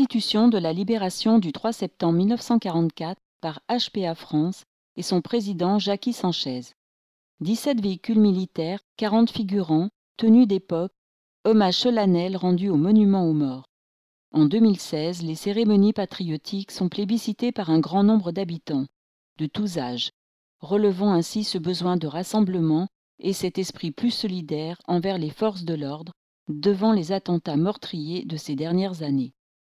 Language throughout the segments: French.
l'institution de la libération du 3 septembre 1944 par HPA France et son président Jacky Sanchez. 17 véhicules militaires, 40 figurants, tenues d'époque, hommage solennel rendu au monument aux morts. En 2016, les cérémonies patriotiques sont plébiscitées par un grand nombre d'habitants, de tous âges, relevant ainsi ce besoin de rassemblement et cet esprit plus solidaire envers les forces de l'ordre devant les attentats meurtriers de ces dernières années.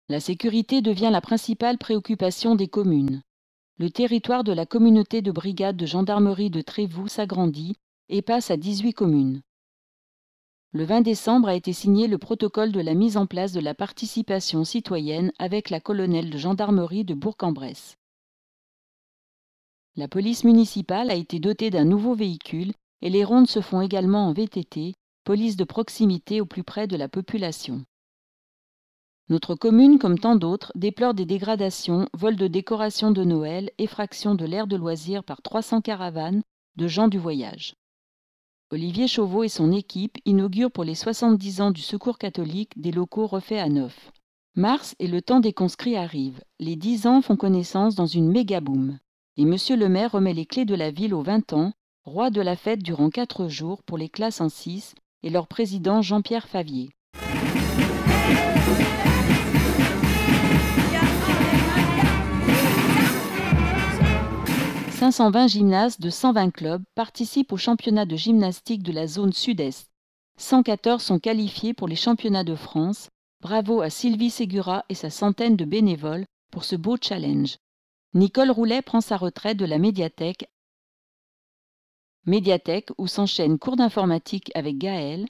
La sécurité devient la principale préoccupation des communes. Le territoire de la communauté de brigade de gendarmerie de Trévoux s'agrandit et passe à 18 communes. Le 20 décembre a été signé le protocole de la mise en place de la participation citoyenne avec la colonelle de gendarmerie de Bourg-en-Bresse. La police municipale a été dotée d'un nouveau véhicule et les rondes se font également en VTT, police de proximité au plus près de la population. Notre commune, comme tant d'autres, déplore des dégradations, vols de décorations de Noël, effraction de l'aire de loisirs par 300 caravanes de gens du voyage. Olivier Chauveau et son équipe inaugurent pour les 70 ans du Secours catholique des locaux refaits à neuf. Mars et le temps des conscrits arrivent. Les 10 ans font connaissance dans une méga-boom. Et monsieur le maire remet les clés de la ville aux 20 ans, roi de la fête durant 4 jours pour les classes en 6 et leur président Jean-Pierre Favier. 520 gymnases de 120 clubs participent au championnat de gymnastique de la zone sud-est. 114 sont qualifiés pour les championnats de France. Bravo à Sylvie Ségura et sa centaine de bénévoles pour ce beau challenge. Nicole Roulet prend sa retraite de la médiathèque où s'enchaînent cours d'informatique avec Gaël,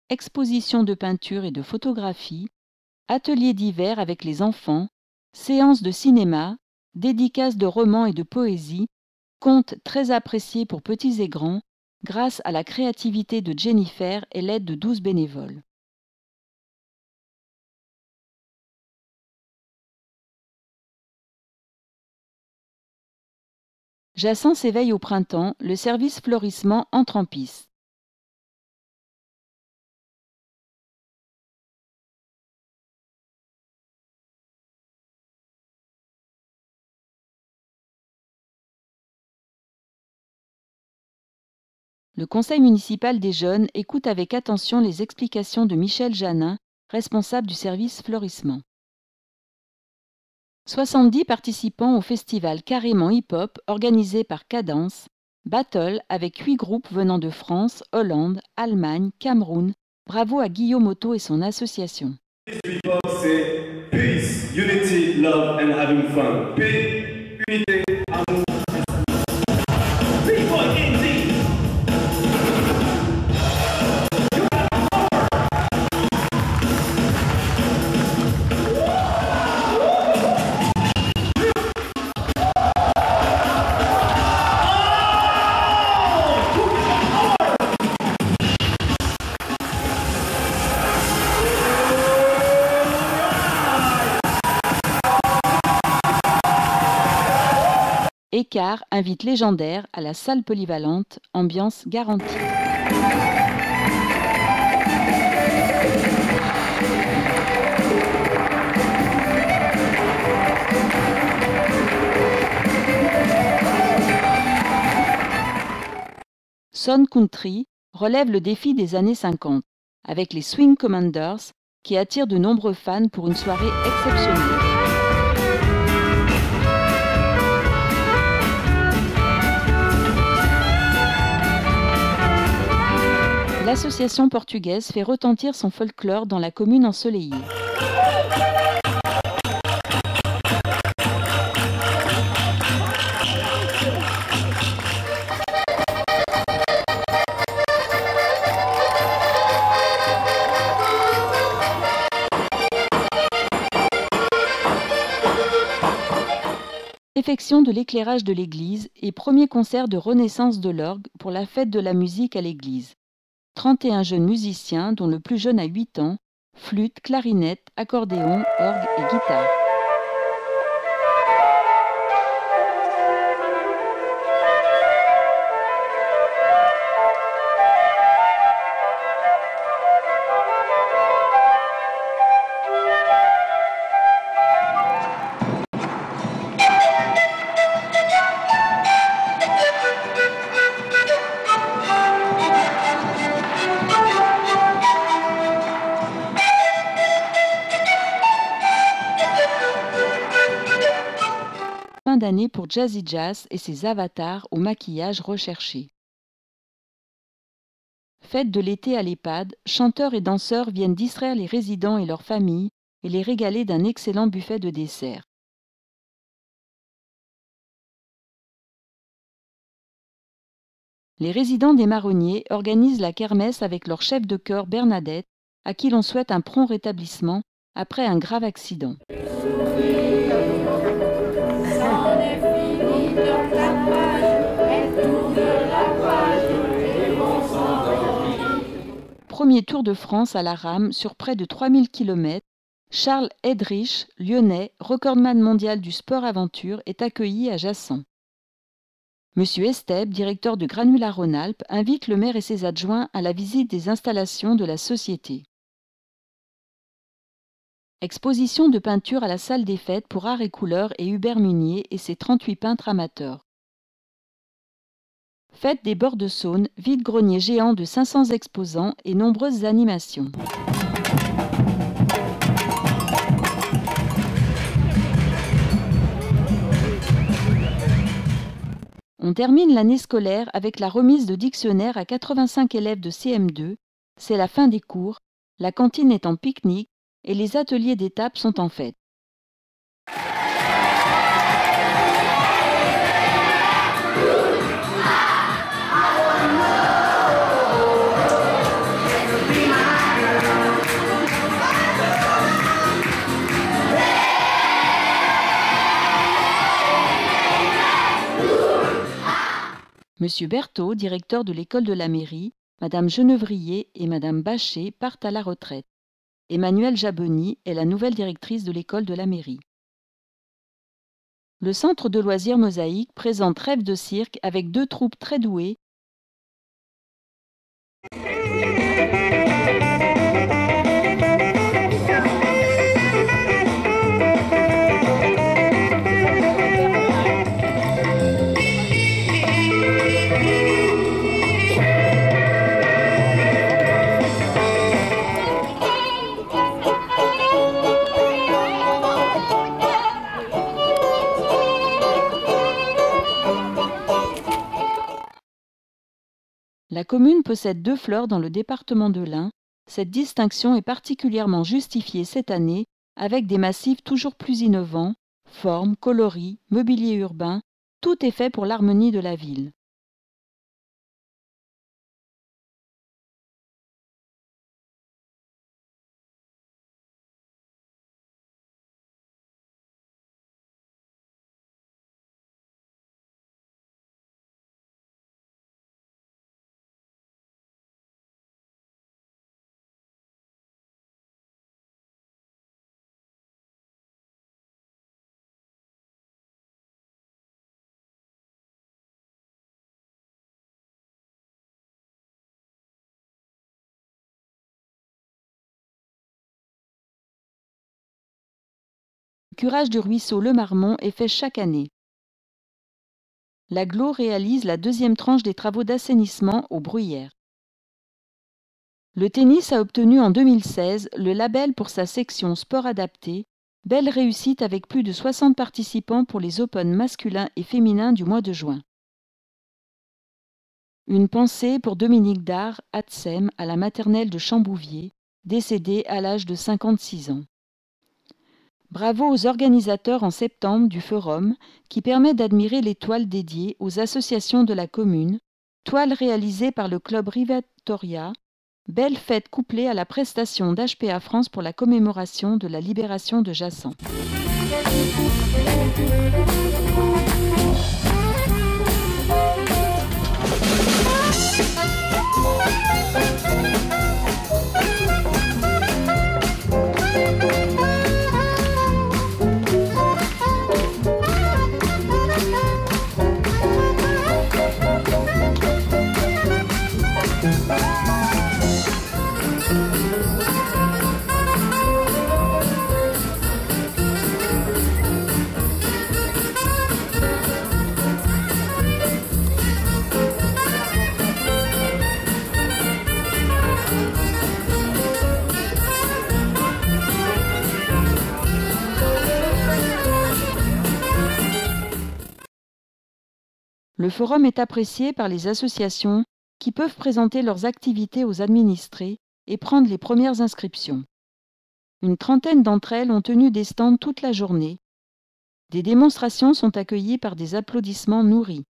exposition de peinture et de photographie, ateliers d'hiver avec les enfants, séances de cinéma, dédicaces de romans et de poésie, conte très apprécié pour petits et grands, grâce à la créativité de Jennifer et l'aide de 12 bénévoles. Jacin s'éveille au printemps, le service fleurissement entre en piste. Le conseil municipal des jeunes écoute avec attention les explications de Michel Janin, responsable du service fleurissement. 70 participants au festival Carrément Hip-Hop organisé par Cadence, battle avec 8 groupes venant de France, Hollande, Allemagne, Cameroun. Bravo à Guillaume Otto et son association. Hip-Hop, c'est peace, unity, love and having fun. Paix, unité, amour. Écart invite Légendaire à la salle polyvalente, ambiance garantie. Sun Country relève le défi des années 50, avec les Swing Commanders qui attirent de nombreux fans pour une soirée exceptionnelle. L'association portugaise fait retentir son folklore dans la commune ensoleillée. Réfection de l'éclairage de l'église et premier concert de renaissance de l'orgue pour la fête de la musique à l'église. 31 jeunes musiciens, dont le plus jeune a 8 ans, flûte, clarinette, accordéon, orgue et guitare. fin d'année pour Jazzy Jazz et ses avatars au maquillage recherché. Fête de l'été à l'EHPAD, chanteurs et danseurs viennent distraire les résidents et leurs familles et les régaler d'un excellent buffet de dessert. Les résidents des Marronniers organisent la kermesse avec leur chef de chœur Bernadette, à qui l'on souhaite un prompt rétablissement après un grave accident. Premier Tour de France à la rame sur près de 3000 km, Charles Hedrich, lyonnais, recordman mondial du sport aventure, est accueilli à Jassan. Monsieur Esteb, directeur de Granulat Rhône-Alpes, invite le maire et ses adjoints à la visite des installations de la société. Exposition de peinture à la salle des fêtes pour Art et Couleurs et Hubert Munier et ses 38 peintres amateurs. Fête des bords de Saône, vide-grenier géant de 500 exposants et nombreuses animations. On termine l'année scolaire avec la remise de dictionnaires à 85 élèves de CM2. C'est la fin des cours, la cantine est en pique-nique et les ateliers d'étape sont en fête. Monsieur Berthaud, directeur de l'école de la mairie, Madame Genevrier et Madame Bachet partent à la retraite. Emmanuelle Jaboni est la nouvelle directrice de l'école de la mairie. Le centre de loisirs Mosaïque présente Rêve de cirque avec 2 troupes très douées. La commune possède 2 fleurs dans le département de l'Ain. Cette distinction est particulièrement justifiée cette année avec des massifs toujours plus innovants, formes, coloris, mobilier urbain, tout est fait pour l'harmonie de la ville. Le curage du ruisseau Le Marmont est fait chaque année. L'Agglo réalise la 2e tranche des travaux d'assainissement aux Bruyères. Le tennis a obtenu en 2016 le label pour sa section sport adapté, belle réussite avec plus de 60 participants pour les Open masculins et féminins du mois de juin. Une pensée pour Dominique Dard, Atsem, à la maternelle de Chambouvier, décédé à l'âge de 56 ans. Bravo aux organisateurs en septembre du forum qui permet d'admirer les toiles dédiées aux associations de la commune, toiles réalisées par le club Rivatoria, belle fête couplée à la prestation d'HPA France pour la commémoration de la libération de Jassan. Le forum est apprécié par les associations qui peuvent présenter leurs activités aux administrés et prendre les premières inscriptions. Une trentaine d'entre elles ont tenu des stands toute la journée. Des démonstrations sont accueillies par des applaudissements nourris.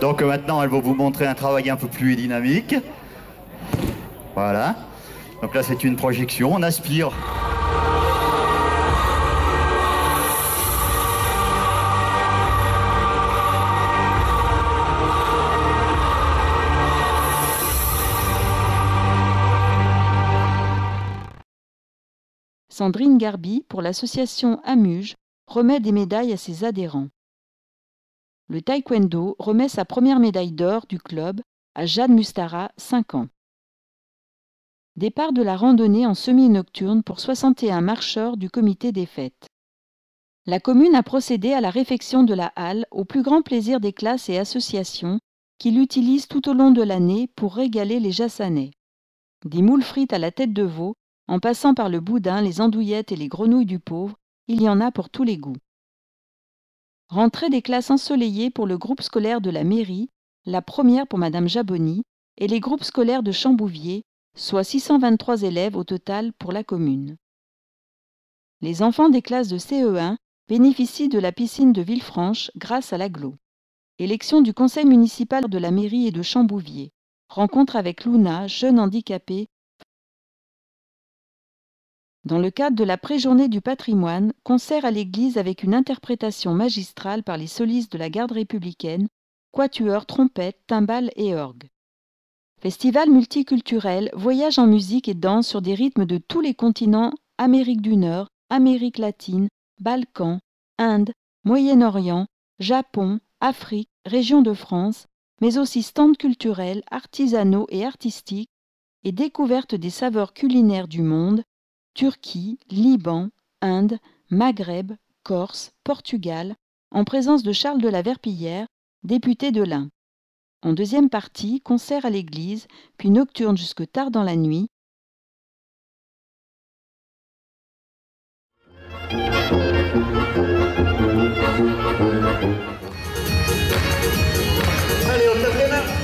Donc maintenant, elles vont vous montrer un travail un peu plus dynamique. Voilà. Donc là, c'est une projection. On aspire. Sandrine Garbi, pour l'association Amuge, remet des médailles à ses adhérents. Le taekwondo remet sa première médaille d'or du club à Jade Mustara, 5 ans. Départ de la randonnée en semi-nocturne pour 61 marcheurs du comité des fêtes. La commune a procédé à la réfection de la halle au plus grand plaisir des classes et associations qui l'utilisent tout au long de l'année pour régaler les Jassanais. Des moules frites à la tête de veau, en passant par le boudin, les andouillettes et les grenouilles du pauvre, il y en a pour tous les goûts. Rentrée des classes ensoleillées pour le groupe scolaire de la mairie, la première pour Madame Jaboni, et les groupes scolaires de Chambouvier, soit 623 élèves au total pour la commune. Les enfants des classes de CE1 bénéficient de la piscine de Villefranche grâce à l'agglo. Élection du conseil municipal de la mairie et de Chambouvier. Rencontre avec Luna, jeune handicapée. Dans le cadre de la pré-journée du patrimoine, concert à l'église avec une interprétation magistrale par les solistes de la garde républicaine, quatuors, trompettes, timbales et orgues. Festival multiculturel, voyage en musique et danse sur des rythmes de tous les continents, Amérique du Nord, Amérique latine, Balkans, Inde, Moyen-Orient, Japon, Afrique, région de France, mais aussi stands culturels, artisanaux et artistiques, et découverte des saveurs culinaires du monde, Turquie, Liban, Inde, Maghreb, Corse, Portugal, en présence de Charles de la Verpillière, député de l'Ain. En deuxième partie, concert à l'église, puis nocturne jusque tard dans la nuit. Allez, on tape les mains.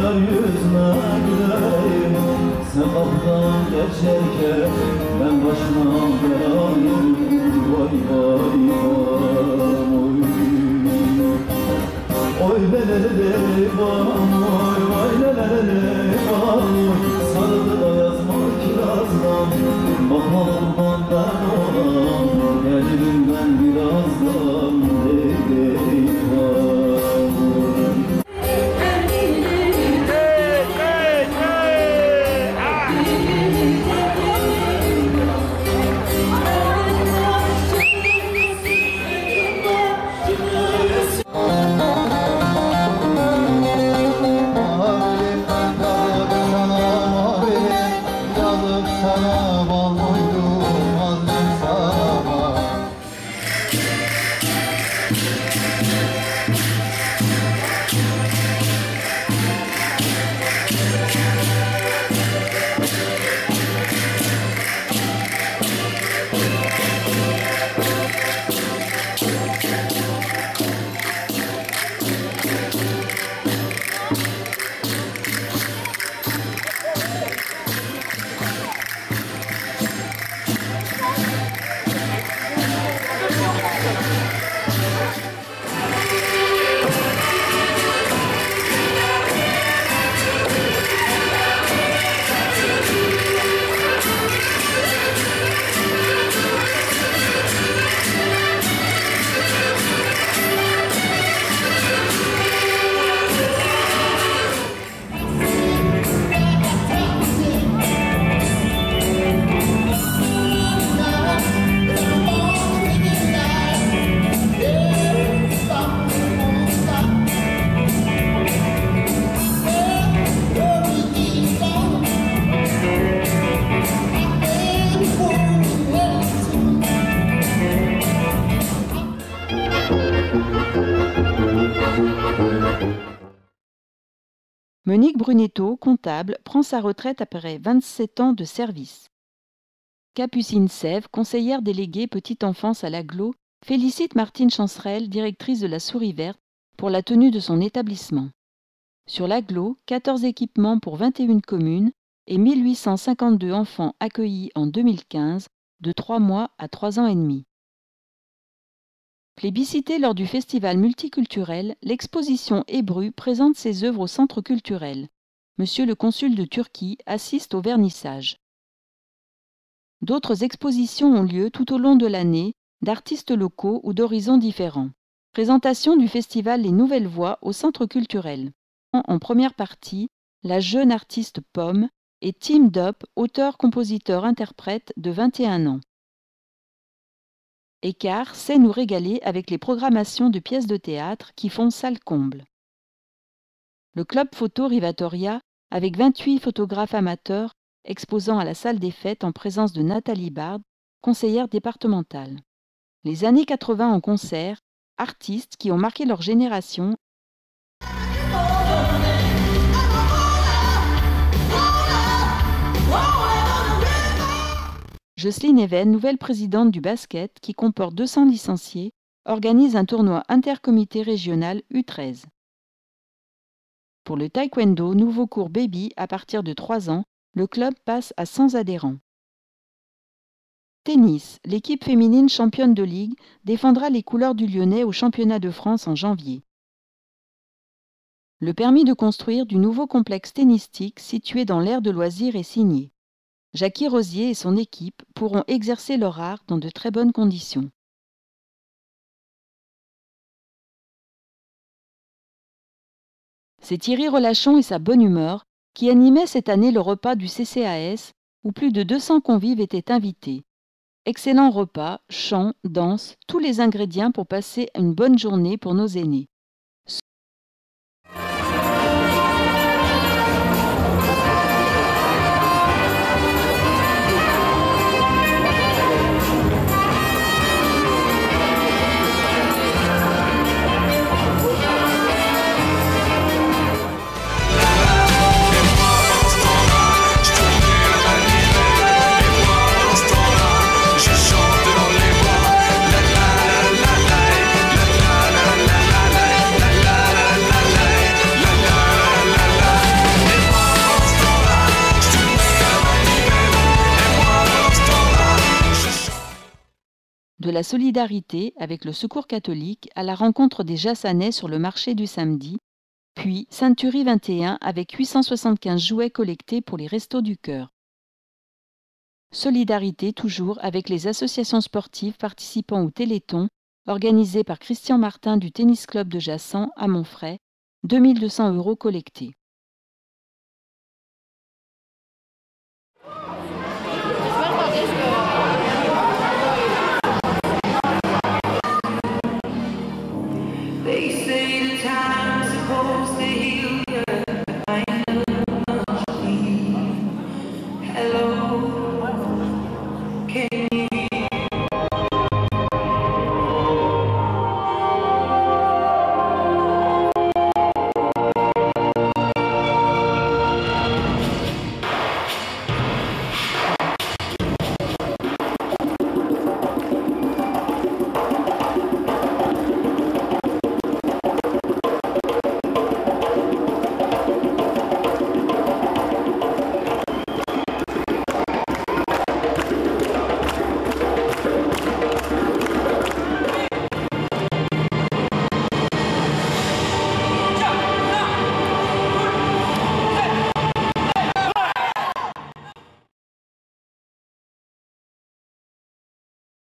yar yüzüne güleyim. Sen kapıdan geçerken ben başıma belayım. Vay vay vay. Oy lelelele vay vay lelelele vay. Sarıda yazmak kirazdan, bakalım bandan olan. Elimden birazdan dey vay. Monique Brunetto, comptable, prend sa retraite après 27 ans de service. Capucine Sèvres, conseillère déléguée petite enfance à l'Agglo, félicite Martine Chancerelle, directrice de la Souris Verte, pour la tenue de son établissement. Sur l'Agglo, 14 équipements pour 21 communes et 1852 enfants accueillis en 2015, de 3 mois à 3 ans et demi. Plébiscitée lors du festival multiculturel, l'exposition Hébru présente ses œuvres au centre culturel. Monsieur le consul de Turquie assiste au vernissage. D'autres expositions ont lieu tout au long de l'année, d'artistes locaux ou d'horizons différents. Présentation du festival Les Nouvelles Voix au centre culturel. En première partie, la jeune artiste Pomme et Tim Dop, auteur-compositeur-interprète de 21 ans. Écart sait nous régaler avec les programmations de pièces de théâtre qui font salle comble. Le club photo Rivatoria, avec 28 photographes amateurs, exposant à la salle des fêtes en présence de Nathalie Bard, conseillère départementale. Les années 80 en concert, artistes qui ont marqué leur génération. Jocelyne Even, nouvelle présidente du basket qui comporte 200 licenciés, organise un tournoi intercomité régional U13. Pour le taekwondo, nouveau cours baby à partir de 3 ans, le club passe à 100 adhérents. Tennis, l'équipe féminine championne de ligue défendra les couleurs du Lyonnais au championnat de France en janvier. Le permis de construire du nouveau complexe tennistique situé dans l'aire de loisirs est signé. Jackie Rosier et son équipe pourront exercer leur art dans de très bonnes conditions. C'est Thierry Relachon et sa bonne humeur qui animaient cette année le repas du CCAS où plus de 200 convives étaient invités. Excellent repas, chants, danse, tous les ingrédients pour passer une bonne journée pour nos aînés. de la solidarité avec le Secours catholique à la rencontre des Jassanais sur le marché du samedi, puis Sainte-Turie 21 avec 875 jouets collectés pour les Restos du Cœur. Solidarité toujours avec les associations sportives participant au Téléthon, organisé par Christian Martin du Tennis Club de Jassan à Montfray, 2 200 € collectés.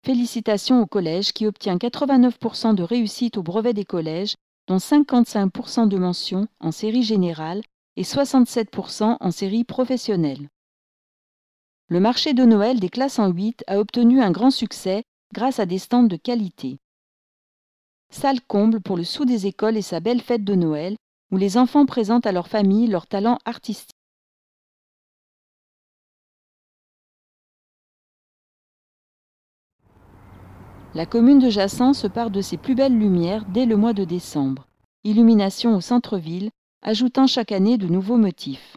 Félicitations au collège qui obtient 89% de réussite au brevet des collèges, dont 55% de mentions en série générale et 67% en série professionnelle. Le marché de Noël des classes en 8 a obtenu un grand succès grâce à des stands de qualité. Salle comble pour le Sou des écoles et sa belle fête de Noël, où les enfants présentent à leur famille leurs talents artistiques. La commune de Jassan se pare de ses plus belles lumières dès le mois de décembre. Illumination au centre-ville, ajoutant chaque année de nouveaux motifs.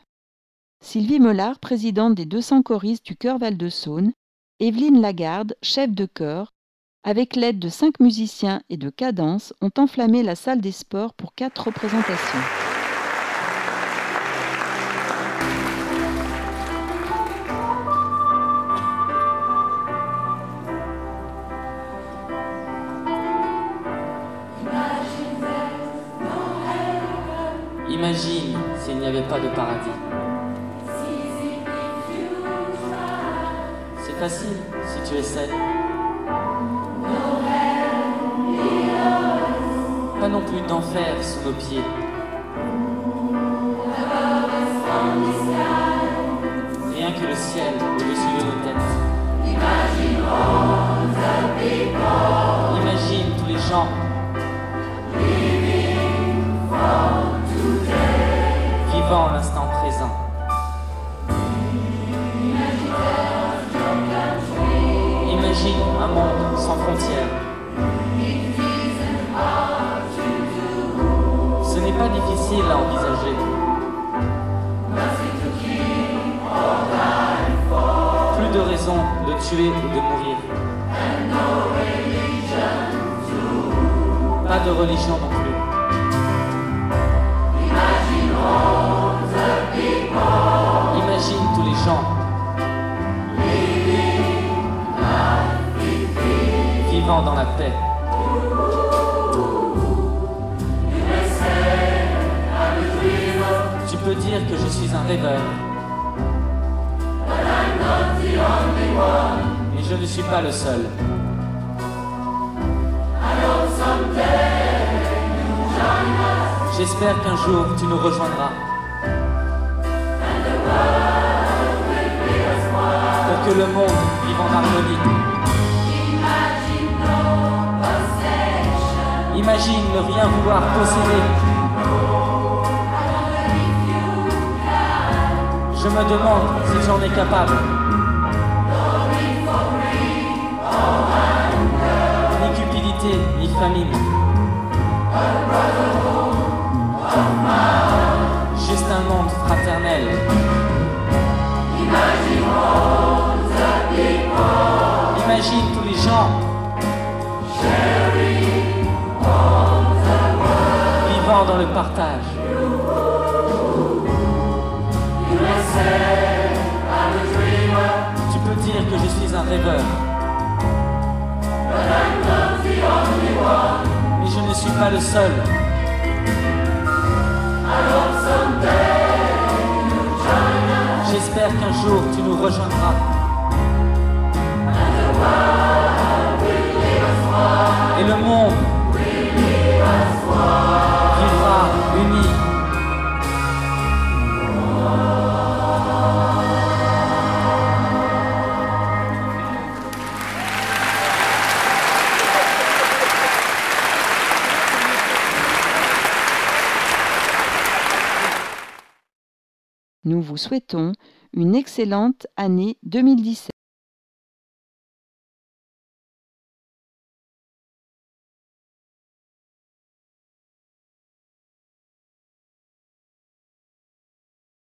Sylvie Meulard, présidente des 200 choristes du Chœur Val-de-Saône, Evelyne Lagarde, chef de chœur, avec l'aide de 5 musiciens et de Cadence, ont enflammé la salle des sports pour 4 représentations. Imagine s'il n'y avait pas de paradis. C'est facile si tu essaies. Pas non plus d'enfer sous nos pieds. Rien que le ciel au-dessus de nos têtes. Imagine tous les gens vivant l'instant présent. Imagine un monde sans frontières. Ce n'est pas difficile à envisager. Plus de raison de tuer ou de mourir. Pas de religion non plus. Imagine tous les gens vivant dans la paix. Tu peux dire que je suis un rêveur, mais je ne suis pas le seul. J'espère qu'un jour tu nous rejoindras pour que le monde vive en harmonie. Imagine ne rien vouloir posséder. Je me demande si tu en es capable. Ni cupidité, ni famine. Juste un monde fraternel. Imagine tous les gens vivant dans le partage. Tu peux dire que je suis un rêveur, suis pas le seul. J'espère qu'un jour tu nous rejoindras. Et le monde vivra uni. Nous vous souhaitons une excellente année 2017.